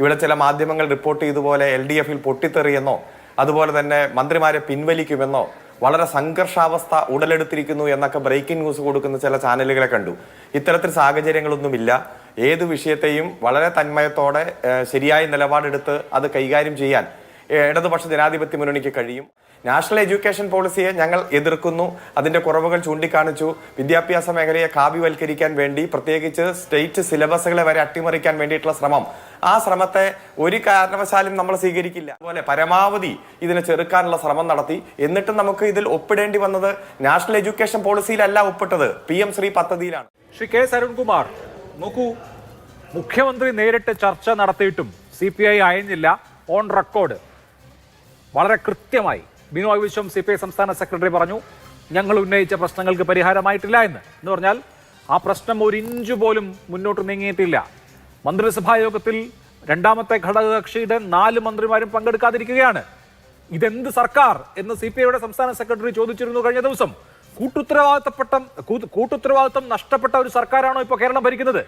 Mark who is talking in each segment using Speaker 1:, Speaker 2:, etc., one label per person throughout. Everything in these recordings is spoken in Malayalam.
Speaker 1: ഇവിടെ ചില മാധ്യമങ്ങൾ റിപ്പോർട്ട് ചെയ്തതുപോലെ LDF-ൽ പൊട്ടിത്തെറിയെന്നോ അതുപോലെ തന്നെ മന്ത്രിമാരെ പിൻവലിക്കുമെന്നോ വളരെ സംഘർഷാവസ്ഥ ഉടലെടുത്തിരിക്കുന്നു എന്നൊക്കെ ബ്രേക്കിംഗ് ന്യൂസ് കൊടുക്കുന്ന ചില ചാനലുകളെ കണ്ടു. ഇത്തരത്തിൽ സാഹചര്യങ്ങളൊന്നുമില്ല. ഏത് വിഷയത്തെയും വളരെ തന്മയത്തോടെ ശരിയായ നിലപാടെടുത്ത് അത് കൈകാര്യം ചെയ്യാൻ ഇടതുപക്ഷ ജനാധിപത്യ മുന്നണിക്ക് കഴിയും. നാഷണൽ എഡ്യൂക്കേഷൻ പോളിസിയെ ഞങ്ങൾ എതിർക്കുന്നു. അതിന്റെ കുറവുകൾ ചൂണ്ടിക്കാണിച്ചു. വിദ്യാഭ്യാസ മേഖലയെ കാവ്യവൽക്കരിക്കാൻ വേണ്ടി പ്രത്യേകിച്ച് സ്റ്റേറ്റ് സിലബസുകളെ വരെ അട്ടിമറിക്കാൻ വേണ്ടിയിട്ടുള്ള ശ്രമം, ആ ശ്രമത്തെ ഒരു കാരണവശാലും നമ്മൾ സ്വീകരിക്കില്ല. അതുപോലെ പരമാവധി ഇതിനെ ചെറുക്കാനുള്ള ശ്രമം നടത്തി. എന്നിട്ടും നമുക്ക് ഇതിൽ ഒപ്പിടേണ്ടി വന്നത് നാഷണൽ എഡ്യൂക്കേഷൻ പോളിസിയിലല്ല ഒപ്പിട്ടത്, PM ശ്രീ പദ്ധതിയിലാണ്.
Speaker 2: ശ്രീ K. സരൺകുമാർ, നോക്കൂ, മുഖ്യമന്ത്രി നേരിട്ട് ചർച്ച നടത്തിയിട്ടും CPI അയഞ്ഞില്ല. ഓൺ റെക്കോർഡ് വളരെ കൃത്യമായി ബിനോയ് വിശ്വം CPI സംസ്ഥാന സെക്രട്ടറി പറഞ്ഞു, ഞങ്ങൾ ഉന്നയിച്ച പ്രശ്നങ്ങൾക്ക് പരിഹാരമായിട്ടില്ല എന്ന് പറഞ്ഞാൽ ആ പ്രശ്നം ഒരു ഇഞ്ച് പോലും മുന്നോട്ട് നീങ്ങിയിട്ടില്ല. മന്ത്രിസഭാ യോഗത്തിൽ രണ്ടാമത്തെ ഘടകകക്ഷിയുടെ 4 മന്ത്രിമാരും പങ്കെടുക്കാതിരിക്കുകയാണ്. ഇതെന്ത് സർക്കാർ എന്ന് CPIയുടെ സംസ്ഥാന സെക്രട്ടറി ചോദിച്ചിരുന്നു കഴിഞ്ഞ ദിവസം. കൂട്ടുത്തരവാദിത്തം നഷ്ടപ്പെട്ട ഒരു സർക്കാരാണോ ഇപ്പോൾ കേരളം ഭരിക്കുന്നത്?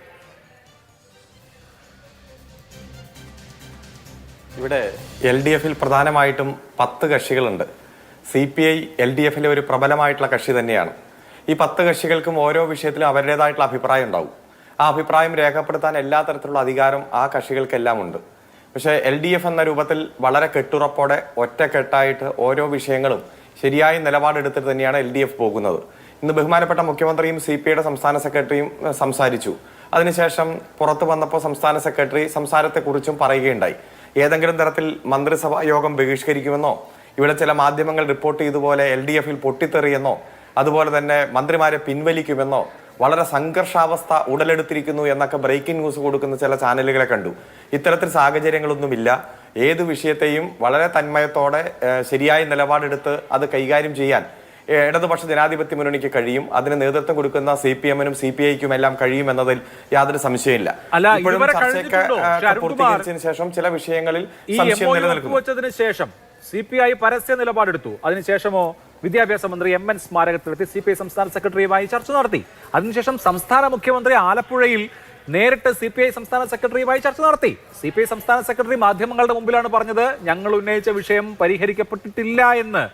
Speaker 1: ഇവിടെ LDF-ൽ പ്രധാനമായിട്ടും 10 കക്ഷികളുണ്ട്. CPI LDF-ലെ ഒരു പ്രബലമായിട്ടുള്ള കക്ഷി തന്നെയാണ്. ഈ 10 കക്ഷികൾക്കും ഓരോ വിഷയത്തിലും അവരുടേതായിട്ടുള്ള അഭിപ്രായം ഉണ്ടാവും. ആ അഭിപ്രായം രേഖപ്പെടുത്താൻ എല്ലാ തരത്തിലുള്ള അധികാരം ആ കക്ഷികൾക്കെല്ലാം ഉണ്ട്. പക്ഷേ LDF എന്ന രൂപത്തിൽ വളരെ കെട്ടുറപ്പോടെ ഒറ്റക്കെട്ടായിട്ട് ഓരോ വിഷയങ്ങളും ശരിയായ നിലപാടെടുത്തിട്ട് തന്നെയാണ് LDF പോകുന്നത്. ഇന്ന് ബഹുമാനപ്പെട്ട മുഖ്യമന്ത്രിയും CPIയുടെ സംസ്ഥാന സെക്രട്ടറിയും സംസാരിച്ചു. അതിനുശേഷം പുറത്തു വന്നപ്പോൾ സംസ്ഥാന സെക്രട്ടറി സംസാരത്തെക്കുറിച്ചും പറയുകയുണ്ടായി. ഏതെങ്കിലും തരത്തിൽ മന്ത്രിസഭാ യോഗം ബഹിഷ്കരിക്കുമെന്നോ ഇവിടെ ചില മാധ്യമങ്ങൾ റിപ്പോർട്ട് ചെയ്തതുപോലെ LDF-ൽ പൊട്ടിത്തെറിയെന്നോ അതുപോലെ തന്നെ മന്ത്രിമാരെ പിൻവലിക്കുമെന്നോ വളരെ സംഘർഷാവസ്ഥ ഉടലെടുത്തിരിക്കുന്നു എന്നൊക്കെ ബ്രേക്കിംഗ് ന്യൂസ് കൊടുക്കുന്ന ചില ചാനലുകളെ കണ്ടു. ഇത്തരത്തിൽ സാഹചര്യങ്ങളൊന്നുമില്ല. ഏത് വിഷയത്തെയും വളരെ തന്മയത്തോടെ ശരിയായ നിലപാടെടുത്ത് അത് കൈകാര്യം ചെയ്യാൻ ഇടതുപക്ഷ ജനാധിപത്യ മുന്നണിക്ക് കഴിയും. അതിന് നേതൃത്വം കൊടുക്കുന്ന CPM-നും CPI-ക്കും എല്ലാം കഴിയുമെന്നതിൽ യാതൊരു സംശയമില്ല. ഇപ്പോഴും ചർച്ചയ്ക്ക് പൂർത്തീകരിച്ചതിന് ശേഷം ചില വിഷയങ്ങളിൽ സംശയം നിലനിൽക്കുന്നു.
Speaker 2: ശേഷം CPI പരസ്യ നിലപാടെടുത്തു. അതിനുശേഷമോ വിദ്യാഭ്യാസ മന്ത്രി MN സ്മാരകത്തിലെത്തി CPI സംസ്ഥാന സെക്രട്ടറിയുമായി ചർച്ച നടത്തി. അതിനുശേഷം സംസ്ഥാന മുഖ്യമന്ത്രി ആലപ്പുഴയിൽ നേരിട്ട് CPI സംസ്ഥാന സെക്രട്ടറിയുമായി ചർച്ച നടത്തി. CPI സംസ്ഥാന സെക്രട്ടറി മാധ്യമങ്ങളുടെ മുമ്പിലാണ് പറഞ്ഞത്, ഞങ്ങൾ ഉന്നയിച്ച വിഷയം പരിഹരിക്കപ്പെട്ടിട്ടില്ല എന്ന്.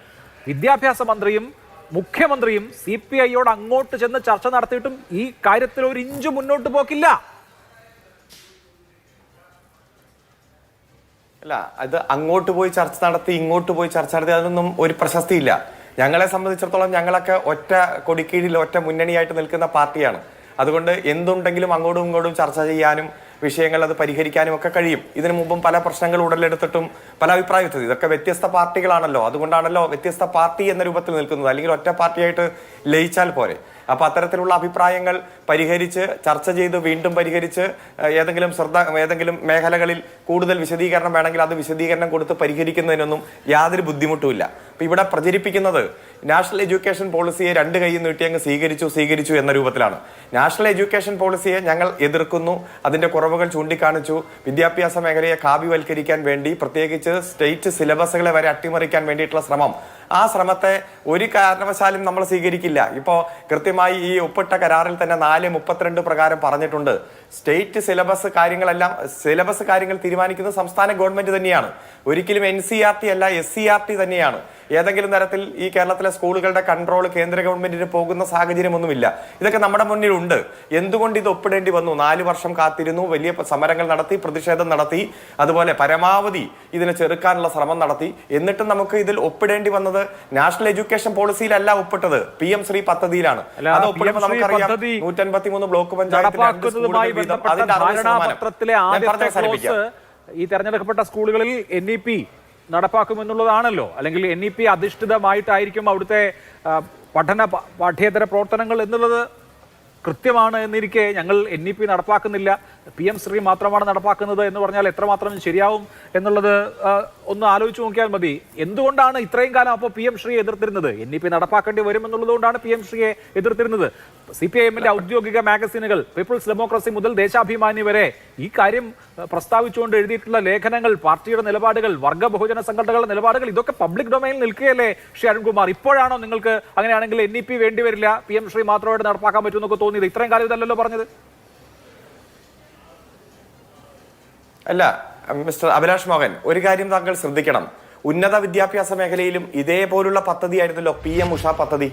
Speaker 2: വിദ്യാഭ്യാസ മന്ത്രിയും മുഖ്യമന്ത്രിയും CPI-യോട് അങ്ങോട്ട് ചെന്ന് ചർച്ച നടത്തിയിട്ടും ഈ കാര്യത്തിൽ ഒരു ഇഞ്ച് മുന്നോട്ട് പോക്കില്ല.
Speaker 1: അല്ല, അത് അങ്ങോട്ട് പോയി ചർച്ച നടത്തി ഇങ്ങോട്ട് പോയി ചർച്ച നടത്തി അതൊന്നും ഒരു പ്രശസ്തിയില്ല. ഞങ്ങളെ സംബന്ധിച്ചിടത്തോളം ഞങ്ങളൊക്കെ ഒറ്റ കൊടിക്കീഴിൽ ഒറ്റ മുന്നണിയായിട്ട് നിൽക്കുന്ന പാർട്ടിയാണ്. അതുകൊണ്ട് എന്തുണ്ടെങ്കിലും അങ്ങോട്ടും ഇങ്ങോട്ടും ചർച്ച ചെയ്യാനും വിഷയങ്ങൾ അത് പരിഹരിക്കാനും ഒക്കെ കഴിയും. ഇതിനു മുമ്പും പല പ്രശ്നങ്ങൾ ഉടലെടുത്തിട്ടും പല അഭിപ്രായത്തിൽ ഇതൊക്കെ വ്യത്യസ്ത പാർട്ടികളാണല്ലോ. അതുകൊണ്ടാണല്ലോ വ്യത്യസ്ത പാർട്ടി എന്ന രൂപത്തിൽ നിൽക്കുന്നത്. അല്ലെങ്കിൽ ഒറ്റ പാർട്ടിയായിട്ട് ലയിച്ചാൽ പോരെ. അപ്പൊ അത്തരത്തിലുള്ള അഭിപ്രായങ്ങൾ പരിഹരിച്ച് ചർച്ച ചെയ്ത് വീണ്ടും പരിഹരിച്ച് ഏതെങ്കിലും മേഖലകളിൽ കൂടുതൽ വിശദീകരണം വേണമെങ്കിൽ അത് വിശദീകരണം കൊടുത്ത് പരിഹരിക്കുന്നതിനൊന്നും യാതൊരു ബുദ്ധിമുട്ടുമില്ല. അപ്പൊ ഇവിടെ പ്രചരിപ്പിക്കുന്നത് നാഷണൽ എഡ്യൂക്കേഷൻ പോളിസിയെ 2 കൈ നീട്ടി അങ്ങ് സ്വീകരിച്ചു എന്ന രൂപത്തിലാണ്. നാഷണൽ എഡ്യൂക്കേഷൻ പോളിസിയെ ഞങ്ങൾ എതിർക്കുന്നു. അതിന്റെ കുറവുകൾ ചൂണ്ടിക്കാണിച്ചു. വിദ്യാഭ്യാസ മേഖലയെ കാവ്യവൽക്കരിക്കാൻ വേണ്ടി പ്രത്യേകിച്ച് സ്റ്റേറ്റ് സിലബസുകളെ വരെ അട്ടിമറിക്കാൻ വേണ്ടിയിട്ടുള്ള ശ്രമം, ആ ശ്രമത്തെ ഒരു കാരണവശാലും നമ്മൾ സ്വീകരിക്കില്ല. ഇപ്പോൾ കൃത്യമായി ഈ ഒപ്പിട്ട കരാറിൽ തന്നെ 4:32 പ്രകാരം പറഞ്ഞിട്ടുണ്ട്, സ്റ്റേറ്റ് സിലബസ് കാര്യങ്ങൾ തീരുമാനിക്കുന്നത് സംസ്ഥാന ഗവൺമെന്റ് തന്നെയാണ്. ഒരിക്കലും NCERT അല്ല, SCERT തന്നെയാണ്. ഏതെങ്കിലും തരത്തിൽ ഈ കേരളത്തിലെ സ്കൂളുകളുടെ കൺട്രോൾ കേന്ദ്ര ഗവൺമെന്റിന് പോകുന്ന സാഹചര്യമൊന്നുമില്ല. ഇതൊക്കെ നമ്മുടെ മുന്നിലുണ്ട്. എന്തുകൊണ്ട് ഇത് ഒപ്പിടേണ്ടി വന്നു? 4 വർഷം കാത്തിരുന്നു, വലിയ സമരങ്ങൾ നടത്തി, പ്രതിഷേധം നടത്തി, അതുപോലെ പരമാവധി ഇതിനെ ചെറുക്കാനുള്ള ശ്രമം നടത്തി. എന്നിട്ടും നമുക്ക് ഇതിൽ ഒപ്പിടേണ്ടി വന്നത് നാഷണൽ എഡ്യൂക്കേഷൻ പോളിസിയിലല്ല ഒപ്പിട്ടത്, PM ശ്രീ പദ്ധതിയിലാണ്. അത് ഒപ്പിടുമ്പോൾ നമുക്കറിയാം 153 ബ്ലോക്ക് പഞ്ചായത്തിൽ
Speaker 2: ഈ തെരഞ്ഞെടുക്കപ്പെട്ട സ്കൂളുകളിൽ NEP നടപ്പാക്കുമെന്നുള്ളതാണല്ലോ. അല്ലെങ്കിൽ NEP അധിഷ്ഠിതമായിട്ടായിരിക്കും അവിടുത്തെ പാഠ്യേതര പ്രവർത്തനങ്ങൾ എന്നുള്ളത് കൃത്യമാണ് എന്നിരിക്കെ ഞങ്ങൾ NEP നടപ്പാക്കുന്നില്ല, PM ശ്രീ മാത്രമാണ് നടപ്പാക്കുന്നത് എന്ന് പറഞ്ഞാൽ എത്രമാത്രം ശരിയാവും എന്നുള്ളത് ഒന്ന് ആലോചിച്ച് നോക്കിയാൽ മതി. എന്തുകൊണ്ടാണ് ഇത്രയും കാലം അപ്പോൾ PM ശ്രീയെ എതിർത്തിരുന്നത്? NEP നടപ്പാക്കേണ്ടി വരുമെന്നുള്ളത് കൊണ്ടാണ് PM ശ്രീയെ എതിർത്തിരുന്നത്. CPIM-ന്റെ ഔദ്യോഗിക മാഗസിനുകൾ പീപ്പിൾസ് ഡെമോക്രസി മുതൽ ദേശാഭിമാനി വരെ ഈ കാര്യം പ്രസ്താവിച്ചുകൊണ്ട് എഴുതിയിട്ടുള്ള ലേഖനങ്ങൾ, പാർട്ടിയുടെ നിലപാടുകൾ, വർഗ ബഹുജന സംഘടനകളുടെ നിലപാടുകൾ, ഇതൊക്കെ പബ്ലിക് ഡൊമൈനിൽ നിൽക്കുകയല്ലേ ശ്രീ അരുൺകുമാർ? ഇപ്പോഴാണോ നിങ്ങൾക്ക് അങ്ങനെയാണെങ്കിൽ NEP വേണ്ടിവരില്ല, PM ശ്രീ മാത്രമായിട്ട് നടപ്പാക്കാൻ പറ്റുമെന്നൊക്കെ തോന്നിയത്? ഇത്രയും കാലം ഇതല്ലല്ലോ പറഞ്ഞത്.
Speaker 1: അല്ല, മിസ്റ്റർ അഭിലാഷ് മോഹൻ, ഒരു കാര്യം താങ്കൾ ശ്രദ്ധിക്കണം. ഉന്നത വിദ്യാഭ്യാസ മേഖലയിലും ഇതേപോലുള്ള പദ്ധതിയായിരുന്നല്ലോ PM ഉഷ പദ്ധതി.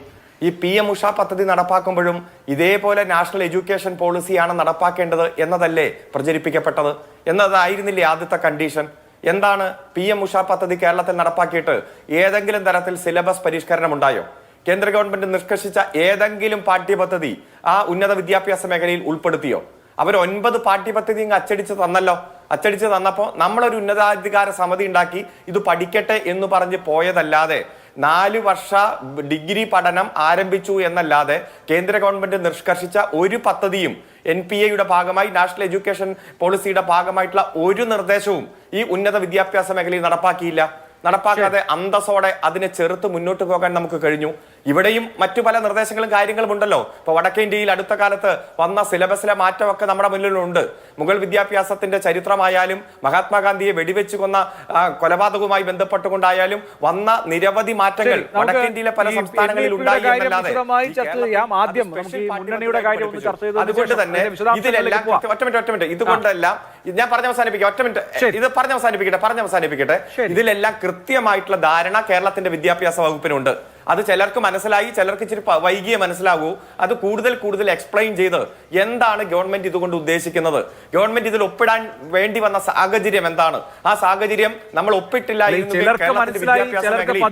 Speaker 1: ഈ PM ഉഷ പദ്ധതി നടപ്പാക്കുമ്പോഴും ഇതേപോലെ നാഷണൽ എഡ്യൂക്കേഷൻ പോളിസിയാണ് നടപ്പാക്കേണ്ടത് എന്നതല്ലേ പ്രചരിപ്പിക്കപ്പെട്ടത്? എന്നതായിരുന്നില്ലേ ആദ്യത്തെ കണ്ടീഷൻ? എന്താണ് PM ഉഷ പദ്ധതി കേരളത്തിൽ നടപ്പാക്കിയിട്ട് ഏതെങ്കിലും തരത്തിൽ സിലബസ് പരിഷ്കരണം ഉണ്ടായോ? കേന്ദ്ര ഗവൺമെന്റ് നിഷ്കർഷിച്ച ഏതെങ്കിലും പാഠ്യപദ്ധതി ആ ഉന്നത വിദ്യാഭ്യാസ മേഖലയിൽ ഉൾപ്പെടുത്തിയോ? അവർ 9 പാഠ്യപദ്ധതി ഇങ്ങ് അച്ചടിച്ച് തന്നല്ലോ. അച്ചടിച്ച് തന്നപ്പോൾ നമ്മളൊരു ഉന്നതാധികാര സമിതി ഉണ്ടാക്കി ഇത് പഠിക്കട്ടെ എന്ന് പറഞ്ഞ് പോയതല്ലാതെ 4 വർഷ ഡിഗ്രി പഠനം ആരംഭിച്ചു എന്നല്ലാതെ കേന്ദ്ര ഗവൺമെന്റ് നിഷ്കർഷിച്ച ഒരു പദ്ധതിയും NPA ഭാഗമായി നാഷണൽ എഡ്യൂക്കേഷൻ പോളിസിയുടെ ഭാഗമായിട്ടുള്ള ഒരു നിർദ്ദേശവും ഈ ഉന്നത വിദ്യാഭ്യാസ മേഖലയിൽ നടപ്പാക്കാതെ അന്തസ്സോടെ അതിനെ ചെറുത്ത് മുന്നോട്ട് പോകാൻ നമുക്ക് കഴിഞ്ഞു. ഇവിടെയും മറ്റു പല നിർദ്ദേശങ്ങളും കാര്യങ്ങളും ഉണ്ടല്ലോ. ഇപ്പൊ വടക്കേ ഇന്ത്യയിൽ അടുത്ത കാലത്ത് വന്ന സിലബസിലെ മാറ്റമൊക്കെ നമ്മുടെ മുന്നിലുണ്ട്. മുഗൾ വിദ്യാഭ്യാസത്തിന്റെ ചരിത്രമായാലും മഹാത്മാഗാന്ധിയെ വെടിവെച്ച് കൊന്ന കൊലപാതകവുമായി ബന്ധപ്പെട്ടുകൊണ്ടായാലും വന്ന നിരവധി മാറ്റങ്ങൾ വടക്കേ ഇന്ത്യയിലെ പല സംസ്ഥാനങ്ങളിൽ ഉണ്ടായി എന്നല്ലാതെ അതുകൊണ്ട് തന്നെ ഇതിലെല്ലാം ഒറ്റ മിനിറ്റ് ഇതുകൊണ്ടെല്ലാം ഞാൻ പറഞ്ഞ് അവസാനിപ്പിക്കട്ടെ. ഇതിലെല്ലാം കൃത്യമായിട്ടുള്ള ധാരണ കേരളത്തിന്റെ വിദ്യാഭ്യാസ വകുപ്പിനുണ്ട്. അത് ചിലർക്ക് മനസ്സിലായി, ചിലർക്ക് ഇച്ചിരി വൈകിയേ മനസ്സിലാകൂ. അത് കൂടുതൽ എക്സ്പ്ലെയിൻ ചെയ്ത് എന്താണ് ഗവൺമെന്റ് ഇതുകൊണ്ട് ഉദ്ദേശിക്കുന്നത്, ഗവൺമെന്റ് ഇതിൽ ഒപ്പിടാൻ വേണ്ടി വന്ന സാഹചര്യം എന്താണ്, ആ സാഹചര്യം നമ്മൾ ഒപ്പിട്ടില്ല എങ്കിൽ കേരളത്തിന്റെ വിദ്യാഭ്യാസ മേഖലയിൽ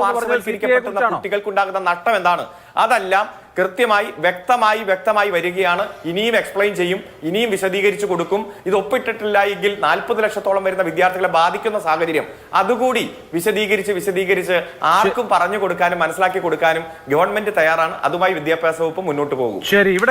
Speaker 1: പാർശ്വവൽക്കരിക്കപ്പെടുന്ന കുട്ടികൾക്കുണ്ടാകുന്ന നഷ്ടം എന്താണ്, അതെല്ലാം കൃത്യമായി വ്യക്തമായി വരികയാണ്. ഇനിയും എക്സ്പ്ലെയിൻ ചെയ്യും, ഇനിയും വിശദീകരിച്ചു കൊടുക്കും. ഇത് ഒപ്പിട്ടിട്ടില്ല എങ്കിൽ 40 ലക്ഷത്തോളം വരുന്ന വിദ്യാർത്ഥികളെ ബാധിക്കുന്ന സാഹചര്യം അതുകൂടി വിശദീകരിച്ച് ആർക്കും പറഞ്ഞു കൊടുക്കാനും മനസ്സിലാക്കി കൊടുക്കാനും ഗവൺമെന്റ് തയ്യാറാണ്. അതുമായി വിദ്യാഭ്യാസ വകുപ്പ് മുന്നോട്ട് പോകും.
Speaker 2: ശരി.